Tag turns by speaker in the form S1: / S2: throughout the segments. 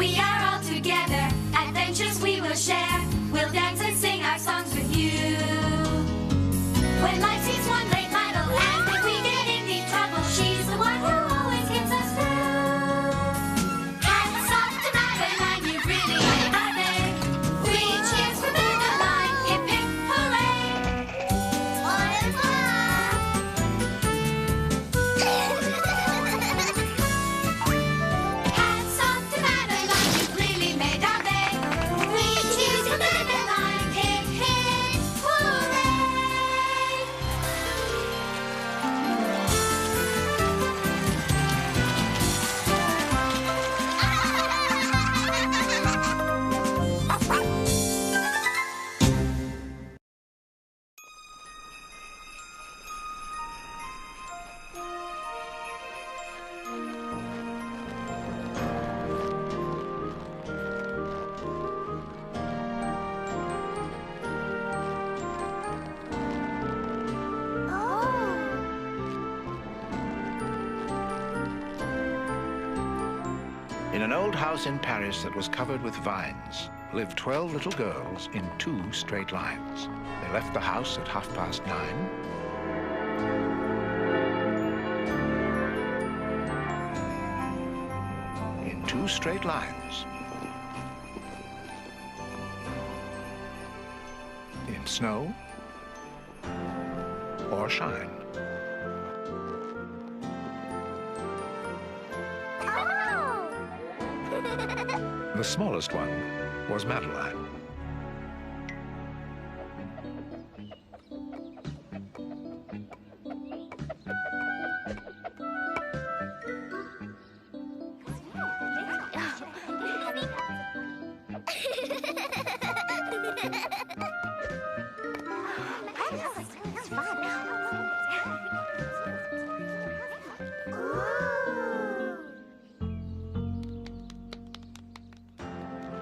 S1: We are all together, adventures we will share. We'll dance and sing our songs with you. When life seems one great battle, and if we get in deep trouble, she's the one who always gets us through. Hats off to Madeline, you've really made our day. Three cheers for Madeline, hip hip hooray! Au revoir! Hats off to Madeline, you've really made our day. Three cheers for Madeline, hip hip hooray!
S2: In an old house in Paris that was covered with vines lived 12 little girls in 2 straight lines. They left the house at 9:30. In 2 straight lines. In snow or shine. The smallest one was Madeline.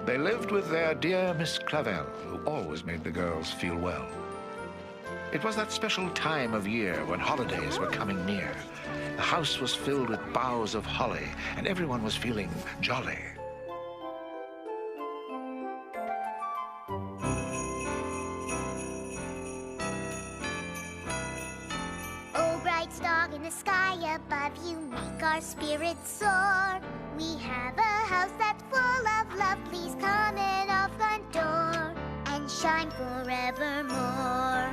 S2: They lived with their dear Miss Clavel, who always made the girls feel well. It was that special time of year when holidays were coming near. The house was filled with boughs of holly, and everyone was feeling jolly.
S3: Oh, bright star in the sky above you, make our spirits soar. We have a house that's full of love, please come in our front door and shine forevermore.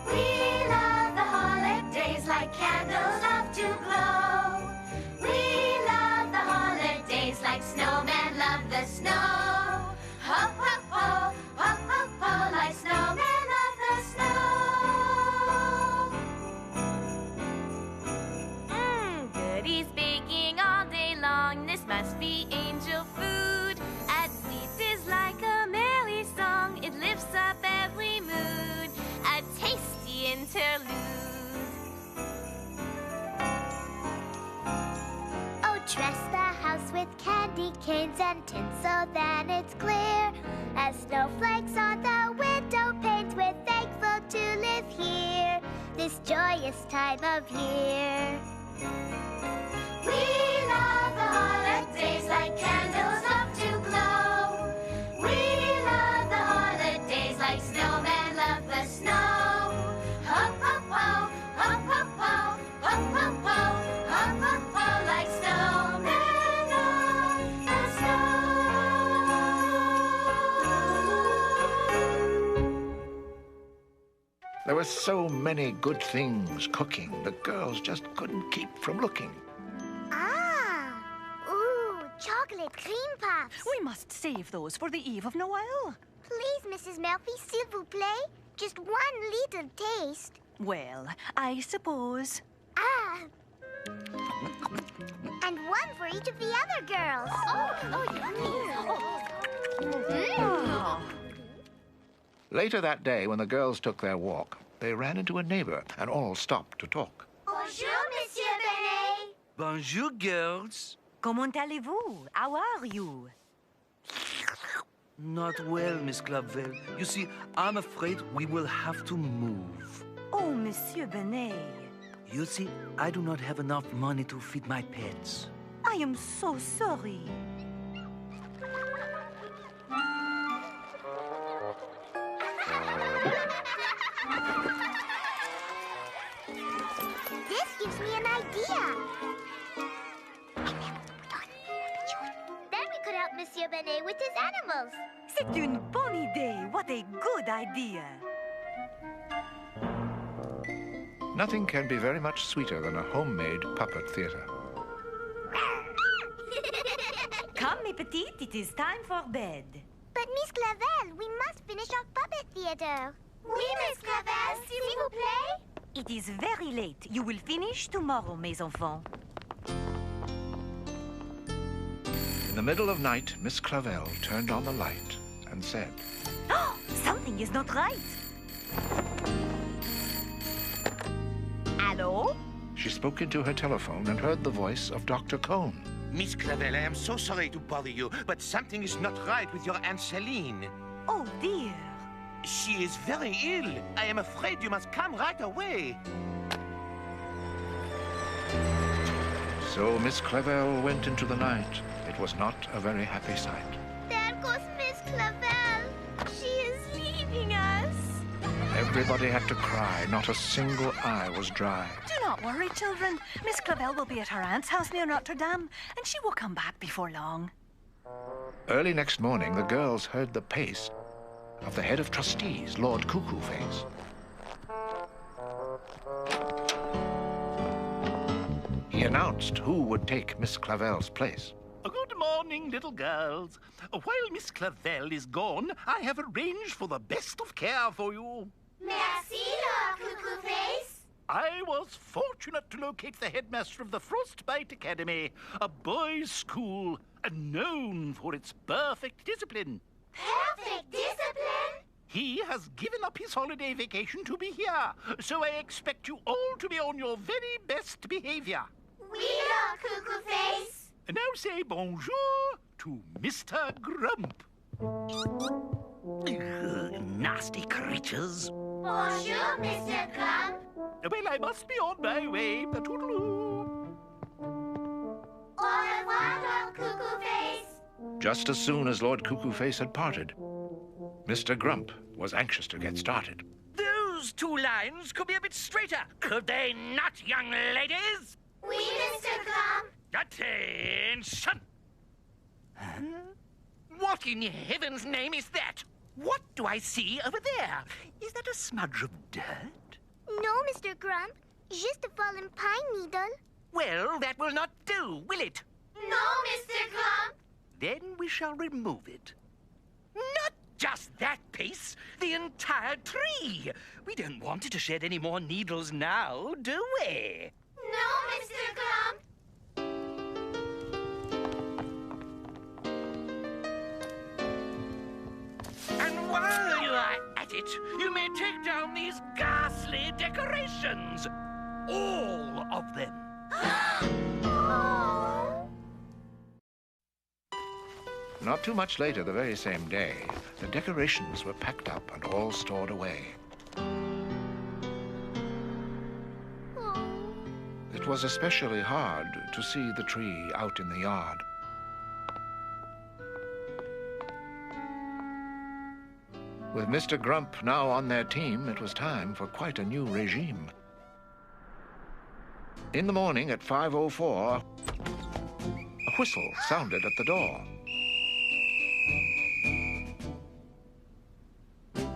S1: We love the holidays like candles love to glow. We love the holidays like snowmen love the snow. Ho, ho, ho, ho, ho, ho, like snowmen love the snow.
S4: Goodies baking all day long, this must be angel food. At least is like a merry song, it lifts up every mood. A tasty interlude.
S3: Oh, dress the house with candy canes and tinsel, then it's clear. As snowflakes on the window panes, we're thankful to live here this joyous time of year.
S1: We love the holidays like candles love to glow. We love the holidays like snowmen love the snow. Ho, ho, ho, ho, ho, ho, ho, ho, ho, ho, ho, ho, like snowmen love the snow.
S2: There were so many good things cooking, the girls just couldn't keep from looking.
S3: Chocolate cream puffs.
S5: We must save those for the eve of Noel.
S3: Please, Mrs. Murphy, s'il vous plaît. Just one little taste.
S5: Well, I suppose.
S3: And one for each of the other girls.
S2: Later that day, when the girls took their walk, they ran into a neighbor and all stopped to talk.
S1: Bonjour, Monsieur Benet.
S6: Bonjour, girls.
S5: Comment allez-vous? How are you?
S6: Not well, Miss Clavel. You see, I'm afraid we will have to move.
S5: Oh, Monsieur Benet.
S6: You see, I do not have enough money to feed my pets.
S5: I am so sorry.
S3: gives me an idea. Then we could help Monsieur Benet with his animals.
S5: C'est une bonne idée. What a good idea.
S2: Nothing can be very much sweeter than a homemade puppet theater.
S5: Come, mes petites, it is time for bed.
S3: But Miss Clavel, we must finish our puppet theater. Oui, Miss Clavel, s'il vous plaît.
S5: It is very late. You will finish tomorrow, mes enfants.
S2: In the middle of night, Miss Clavel turned on the light and said,
S5: Oh, something is not right. Hello?
S2: She spoke into her telephone and heard the voice of Dr. Cone.
S7: Miss Clavel, I am so sorry to bother you, but something is not right with your Aunt Celine.
S5: Oh, dear.
S7: She is very ill. I am afraid you must come right away.
S2: So Miss Clavel went into the night. It was not a very happy sight.
S3: There goes Miss Clavel. She is leaving us.
S2: Everybody had to cry. Not a single eye was dry.
S5: Do not worry, children. Miss Clavel will be at her aunt's house near Notre Dame, and she will come back before long.
S2: Early next morning, the girls heard the pace of the head of trustees, Lord Cuckoo-Face. He announced who would take Miss Clavel's place.
S8: Good morning, little girls. While Miss Clavel is gone, I have arranged for the best of care for you.
S3: Merci, Lord Cuckoo-Face.
S8: I was fortunate to locate the headmaster of the Frostbite Academy, a boys' school known for its perfect discipline.
S3: Perfect discipline?
S8: He has given up his holiday vacation to be here, so I expect you all to be on your very best behavior.
S3: Oui, Lord Cuckoo-Face.
S8: Now say bonjour to Mr. Grump. Nasty creatures.
S3: Bonjour, Mr. Grump.
S8: Well, I must be on my way. Toodaloo.
S3: Au revoir, Lord Cuckoo-Face.
S2: Just as soon as Lord Cuckoo-Face had parted, Mr. Grump was anxious to get started.
S6: Those two lines could be a bit straighter, could they not, young ladies?
S3: Oui, Mr. Grump.
S6: Attention! What in heaven's name is that? What do I see over there? Is that a smudge of dirt?
S3: No, Mr. Grump. Just a fallen pine needle.
S6: Well, that will not do, will it?
S3: No, Mr. Grump.
S6: Then we shall remove it. Not just that piece, the entire tree. We don't want it to shed any more needles now, do we?
S3: No, Mr. Grump.
S6: And while you are at it, you may take down these ghastly decorations. All of them.
S3: Oh.
S2: Not too much later, the very same day, the decorations were packed up and all stored away. It was especially hard to see the tree out in the yard. With Mr. Grump now on their team, it was time for quite a new regime. In the morning at 5:04, a whistle sounded at the door.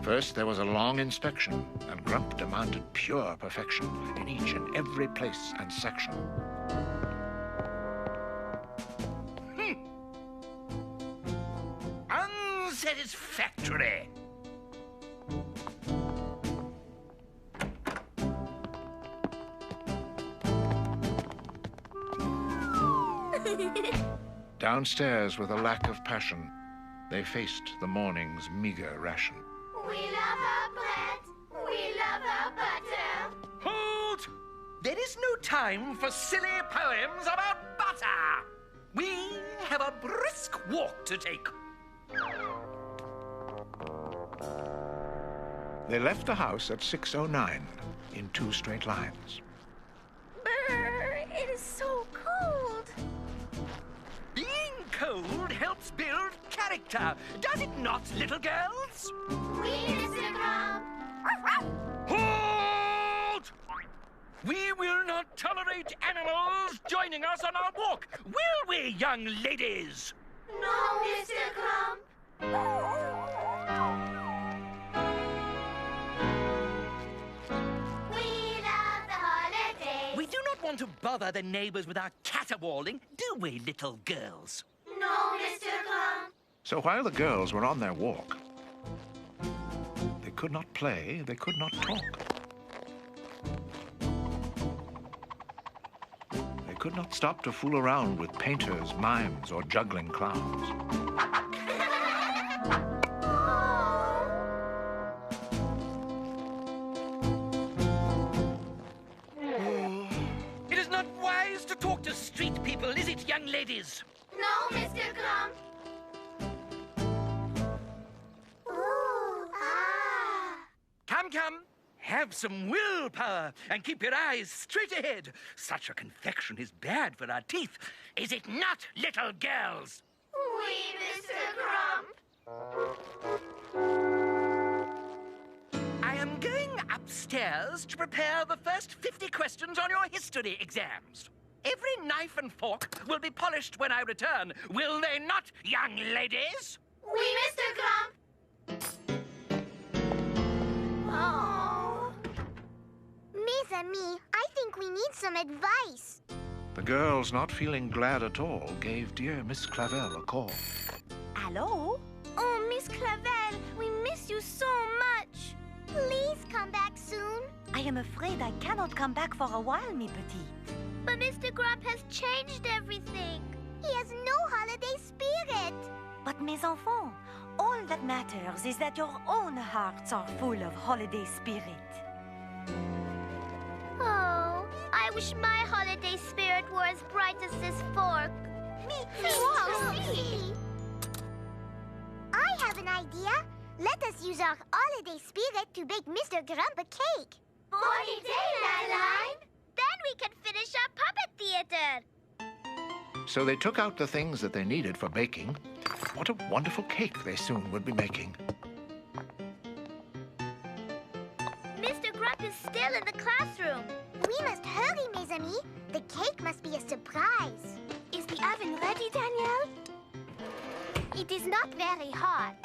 S2: First, there was a long inspection, and Grump demanded pure perfection in each and every place and section.
S6: Unsatisfactory.
S2: Downstairs, with a lack of passion, they faced the morning's meager ration.
S3: We love our bread. We love our butter.
S6: Halt! There is no time for silly poems about butter. We have a brisk walk to take.
S2: They left the house at 6:09 in 2 straight lines.
S3: Brr, it is so cold.
S6: Being cold helps build character, does it not, little girls?
S3: Oui, Mr. Grump.
S6: Halt! We will not tolerate animals joining us on our walk, will we, young ladies?
S1: No, Mr. Grump. We love the holidays.
S6: We do not want to bother the neighbors with our caterwauling, do we, little girls?
S1: No, Mr. Grump.
S2: So while the girls were on their walk, they could not play, they could not talk. They could not stop to fool around with painters, mimes, or juggling clowns.
S6: It is not wise to talk to street people, is it, young ladies?
S1: No, Mr. Grump. Ooh, ah.
S6: Come, come. Have some willpower and keep your eyes straight ahead. Such a confection is bad for our teeth. Is it not, little girls?
S1: Oui, Mr. Grump.
S6: I am going upstairs to prepare the first 50 questions on your history exams. Every knife and fork will be polished when I return. Will they not, young ladies?
S1: Oui, Mr. Grump. Oh.
S3: Mes amis, I think we need some advice.
S2: The girls, not feeling glad at all, gave dear Miss Clavel a call.
S4: Hello? Oh, Miss Clavel, we miss you so much.
S3: Please come back soon.
S5: I am afraid I cannot come back for a while, mi petite.
S3: But Mr. Grump has changed everything. He has no holiday spirit.
S5: But mes enfants, all that matters is that your own hearts are full of holiday spirit.
S3: Oh, I wish my holiday spirit were as bright as this fork. Me too. I have an idea. Let us use our holiday spirit to bake Mr. Grump a cake.
S1: Bonny day, Madeline.
S3: Then we can finish our puppet theater.
S2: So they took out the things that they needed for baking. What a wonderful cake they soon would be making.
S3: Mr. Grump is still in the classroom. We must hurry, mes amis. The cake must be a surprise. Is the oven ready, Danielle? It is not very hot.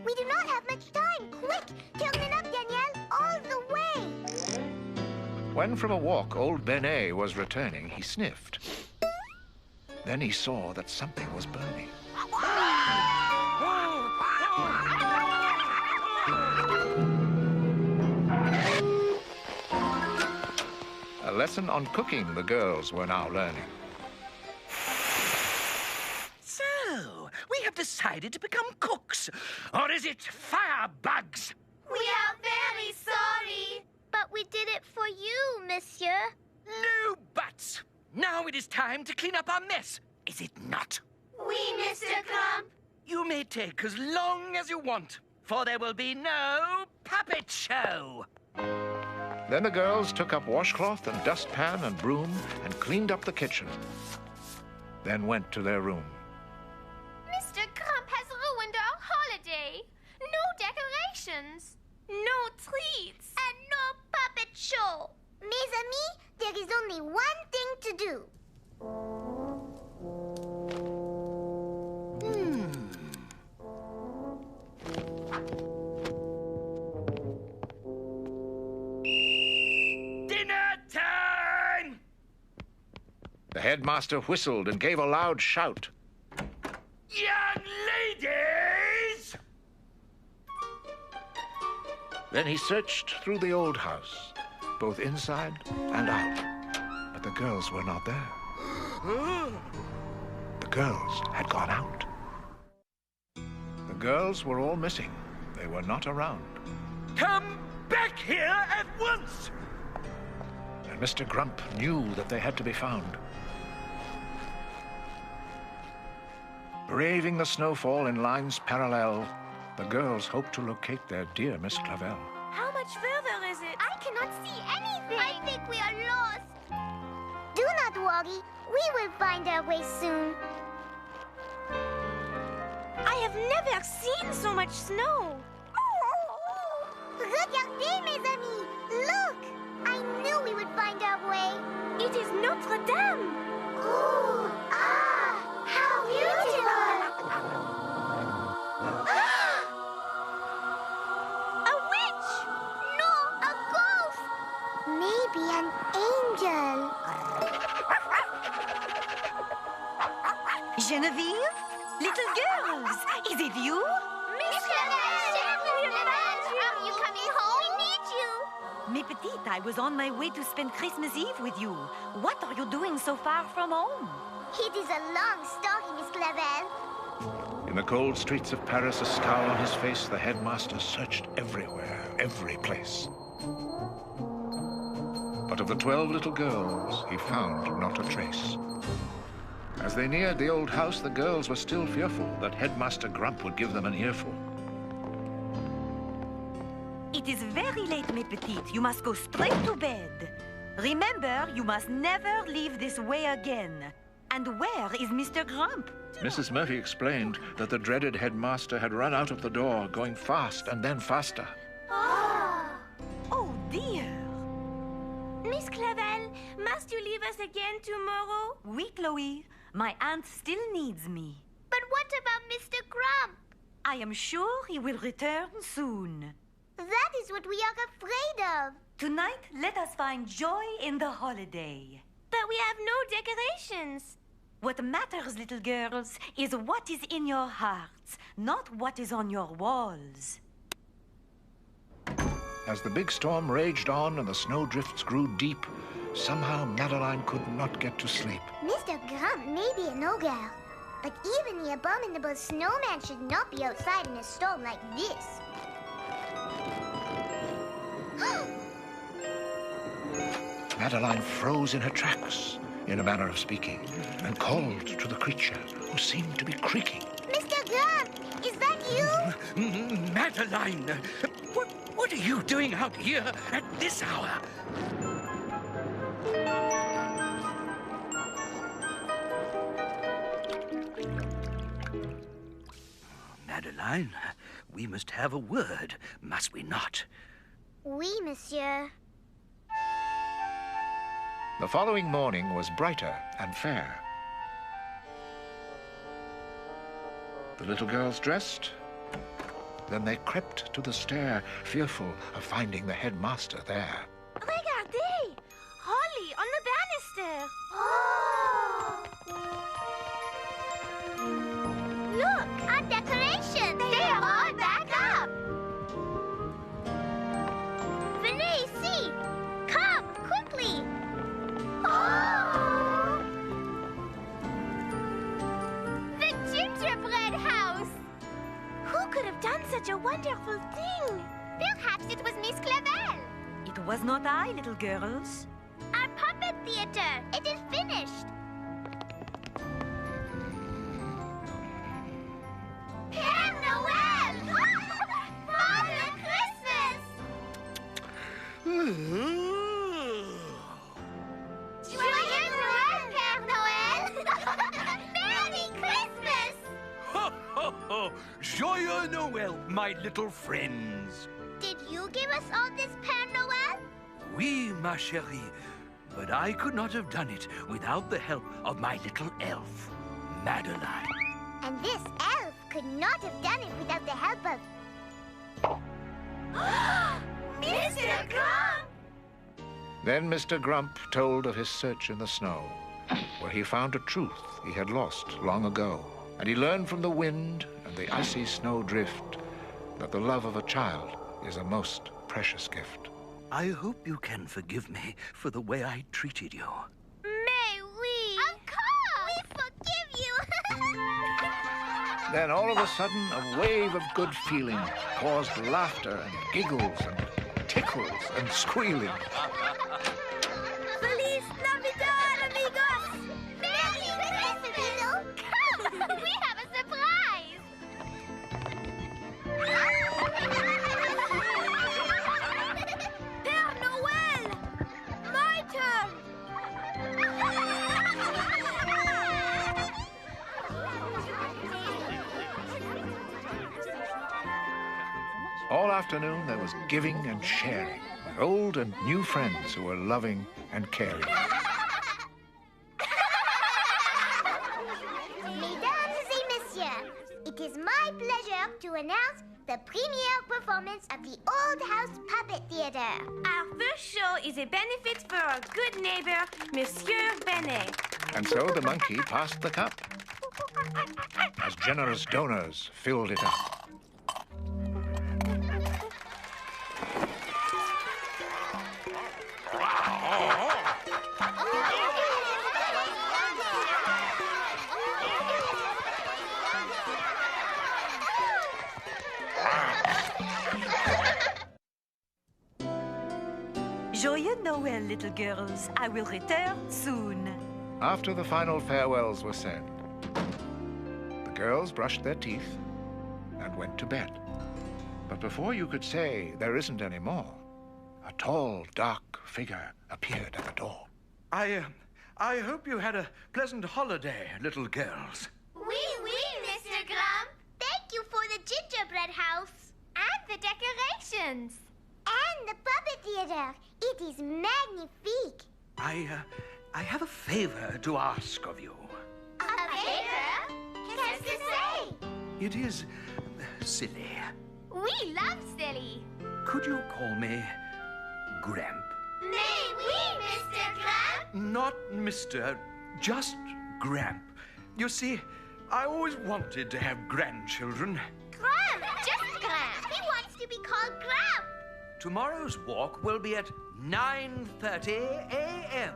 S3: We do not have much time. Quick, turn it up, Danielle, all the way.
S2: When from a walk old Benet was returning, he sniffed. Then he saw that something was burning. A lesson on cooking the girls were now learning.
S6: So, we have decided to become cooks. Or is it firebugs?
S1: We are very sorry.
S3: But we did it for you, monsieur.
S6: No buts. Now it is time to clean up our mess, is it not?
S1: Oui, Mr. Grump.
S6: You may take as long as you want, for there will be no puppet show.
S2: Then the girls took up washcloth and dustpan and broom and cleaned up the kitchen. Then went to their room.
S4: Mr. Grump has ruined our holiday. No decorations, no treats,
S3: And no puppet show. Mes amis, there is only one thing to do.
S6: Dinner time!
S2: The headmaster whistled and gave a loud shout.
S6: Young ladies!
S2: Then he searched through the old house, both inside and out. But the girls were not there. The girls had gone out. The girls were all missing. They were not around.
S6: Come back here at once!
S2: And Mr. Grump knew that they had to be found. Braving the snowfall in lines parallel, the girls hoped to locate their dear Miss Clavel.
S4: How much further is it?
S3: I cannot see anything. I think we are lost. Do not worry. We will find our way soon.
S4: I have never seen so much snow.
S3: Regardez, mes amis. Look. I I knew we would find our way.
S4: It is Notre Dame.
S3: Ooh, how beautiful!
S4: A witch.
S3: No, a ghost! Maybe an angel.
S5: Genevieve? Little girls, is it you?
S3: Miss are you coming home? We need you.
S5: Mes petites, I was on my way to spend Christmas Eve with you. What are you doing so far from home?
S3: It is a long story, Miss Clavel.
S2: In the cold streets of Paris, a scowl on his face, the headmaster searched everywhere, every place. But of the 12 little girls, he found not a trace. As they neared the old house, the girls were still fearful that Headmaster Grump would give them an earful.
S5: It is very late, mes petites. You must go straight to bed. Remember, you must never leave this way again. And where is Mr. Grump?
S2: Mrs. Murphy explained that the dreaded headmaster had run out of the door, going fast and then faster.
S5: Oh, dear.
S4: Miss Clavel, must you leave us again tomorrow?
S5: Oui, Chloe. My aunt still needs me.
S3: But what about Mr. Grump?
S5: I am sure he will return soon.
S3: That is what we are afraid of.
S5: Tonight, let us find joy in the holiday.
S4: But we have no decorations.
S5: What matters, little girls, is what is in your hearts, not what is on your walls.
S2: As the big storm raged on and the snowdrifts grew deep, somehow Madeline could not get to sleep.
S3: Mr. Grump may be an ogre, but even the abominable snowman should not be outside in a storm like this.
S2: Madeline froze in her tracks, in a manner of speaking, and called to the creature, who seemed to be creaking.
S3: Mr. Grump, is that you?
S6: Madeline, what are you doing out here at this hour? Madeline, we must have a word, must we not?
S3: Oui, monsieur.
S2: The following morning was brighter and fair. The little girls dressed. Then they crept to the stair, fearful of finding the headmaster there.
S4: Regardez! Holly on the banister.
S3: Look, our decorations. They are all back up. Venez ici. Come, quickly.
S4: The gingerbread house! Who could have done such a wonderful thing?
S3: Perhaps it was Miss Clavel.
S5: It was not I, little girls.
S3: Our puppet theater. It is finished. Père Noël! Father Christmas! Joyeux Noël, Père Noël! Merry Christmas!
S6: Ho, ho, ho! Joyeux Noël, my little friends.
S3: Did you give us all this, Père Noël?
S6: Oui, ma chérie, but I could not have done it without the help of my little elf, Madeline.
S3: And this elf could not have done it without the help of...
S4: Mr. Grump!
S2: Then Mr. Grump told of his search in the snow, where he found a truth he had lost long ago. And he learned from the wind and the icy snow drift that the love of a child is a most precious gift.
S6: I hope you can forgive me for the way I treated you.
S4: May we?
S3: Of course! We forgive you!
S2: Then all of a sudden, a wave of good feeling caused laughter and giggles and tickles and squealing.
S4: Feliz Navidad, amigos!
S3: Merry Christmas! Come! We have a surprise!
S4: Père Noël! My turn!
S2: All afternoon, there was giving and sharing, and old and new friends who were loving and caring.
S3: Mesdames et messieurs, it is my pleasure to announce the premiere performance of the Old House Puppet Theater.
S4: Our first show is a benefit for our good neighbor, Monsieur Benet.
S2: And so the monkey passed the cup as generous donors filled it up.
S5: Joyeux Noël, little girls. I will return soon.
S2: After the final farewells were said, the girls brushed their teeth and went to bed. But before you could say there isn't any more, a tall, dark figure appeared at the door.
S7: I hope you had a pleasant holiday, little girls.
S3: Oui, Mr. Grump. Thank you for the gingerbread house.
S4: And the decorations.
S3: And the puppet theater. It is magnifique.
S7: I have a favor to ask of you.
S3: A favor? Qu'est-ce que c'est?
S7: It is silly.
S4: We love silly.
S7: Could you call me Grump?
S3: Mais oui, Mr. Grump.
S7: Not Mr., just Grump. You see, I always wanted to have grandchildren.
S3: Grump, just Grump. He wants to be called Grump.
S7: Tomorrow's walk will be at 9:30 a.m.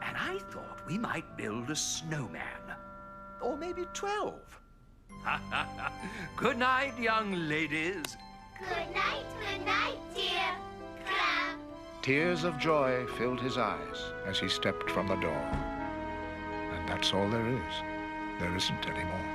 S7: And I thought we might build a snowman. Or maybe 12. Good night, young ladies.
S3: Good night, dear Grump.
S2: Tears of joy filled his eyes as he stepped from the door. And that's all there is. There isn't any more.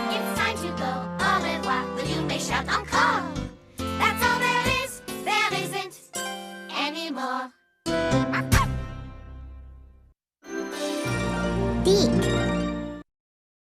S1: It's time to go. Au revoir. The you may shout encore.